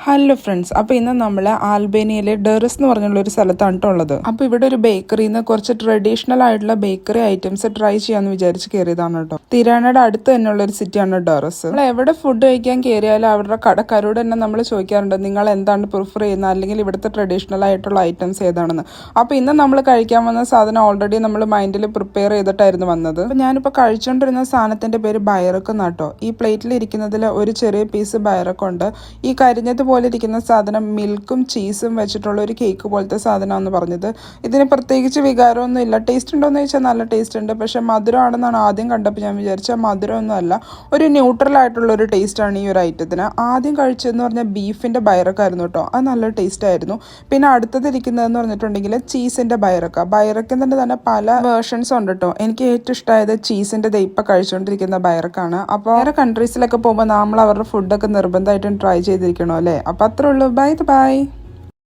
Hello friends, അപ്പോൾ ഇന്ന് നമ്മൾ ആൽബേനിയയിലെ ഡെറിസ് എന്ന് പറഞ്ഞുള്ള ഒരു സ്ഥലത്താണ് ട്ടോ ഉള്ളത്. അപ്പോൾ ഇവിടെ ഒരു ബേക്കറിയിൽ നിന്ന് കുറച്ച് ട്രഡീഷണൽ ആയിട്ടുള്ള ബേക്കറി ഐറ്റംസ് ട്രൈ ചെയ്യാമെന്ന് വിചാരിച്ച് കയറിയതാണ് കേട്ടോ. തിരാനയുടെ അടുത്ത് തന്നെയുള്ള ഒരു സിറ്റിയാണ് ഡെറിസ്. നമ്മൾ എവിടെ ഫുഡ് കഴിക്കാൻ കയറിയാലും അവരുടെ കടക്കാരോട് തന്നെ നമ്മൾ ചോദിക്കാറുണ്ട്, നിങ്ങൾ എന്താണ് പ്രിഫർ ചെയ്യുന്നത്, അല്ലെങ്കിൽ ഇവിടുത്തെ ട്രഡീഷണൽ ആയിട്ടുള്ള ഐറ്റംസ് ഏതാണെന്ന്. അപ്പോൾ ഇന്ന് നമ്മൾ കഴിക്കാൻ വന്ന സാധനം ഓൾറെഡി നമ്മൾ മൈൻഡിൽ പ്രിപ്പയർ ചെയ്തിട്ടായിരുന്നു വന്നത്. അപ്പോൾ ഞാനിപ്പോൾ കഴിച്ചുകൊണ്ടിരുന്ന സാധനത്തിൻ്റെ പേര് ബയറക്ക് എന്നാട്ടോ. ഈ പ്ലേറ്റിൽ ഇരിക്കുന്നതിൽ ഒരു ചെറിയ പീസ് ബയറക്കുണ്ട്. ഈ കരിഞ്ഞത് പോലെ ഇരിക്കുന്ന സാധനം മിൽക്കും ചീസും വെച്ചിട്ടുള്ള ഒരു കേക്ക് പോലത്തെ സാധനമാണെന്ന് പറഞ്ഞത്. ഇതിന് പ്രത്യേകിച്ച് വികാരമൊന്നും ഇല്ല. ടേസ്റ്റ് ഉണ്ടോയെന്ന് ചോദിച്ചാൽ നല്ല ടേസ്റ്റ് ഉണ്ട്, പക്ഷേ മധുരമാണെന്നാണ് ആദ്യം കണ്ടപ്പോൾ ഞാൻ വിചാരിച്ചത്. മധുരമൊന്നും അല്ല, ഒരു ന്യൂട്രൽ ആയിട്ടുള്ള ഒരു ടേസ്റ്റാണ് ഈ ഒരു ഐറ്റത്തിന്. ആദ്യം കഴിച്ചതെന്ന് പറഞ്ഞാൽ ബീഫിൻ്റെ ബയറക്കായിരുന്നു കേട്ടോ. അത് നല്ല ടേസ്റ്റ് ആയിരുന്നു. പിന്നെ അടുത്തതിരിക്കുന്നതെന്ന് പറഞ്ഞിട്ടുണ്ടെങ്കിൽ ചീസിൻ്റെ ബയറക്കിൻ്റെ തന്നെ പല വേർഷൻസ് ഉണ്ട് കേട്ടോ. എനിക്ക് ഏറ്റവും ഇഷ്ടമായത് ചീസിൻ്റെ ഇപ്പം കഴിച്ചുകൊണ്ടിരിക്കുന്ന ബയറക്കാണ്. അപ്പോൾ വേറെ കൺട്രീസിലൊക്കെ പോകുമ്പോൾ നമ്മൾ അവരുടെ ഫുഡൊക്കെ നിർബന്ധമായിട്ടും ട്രൈ ചെയ്തിരിക്കണോ അല്ലേ. അപ്പോൾ അത്രേ ഉള്ളൂ. ബൈ.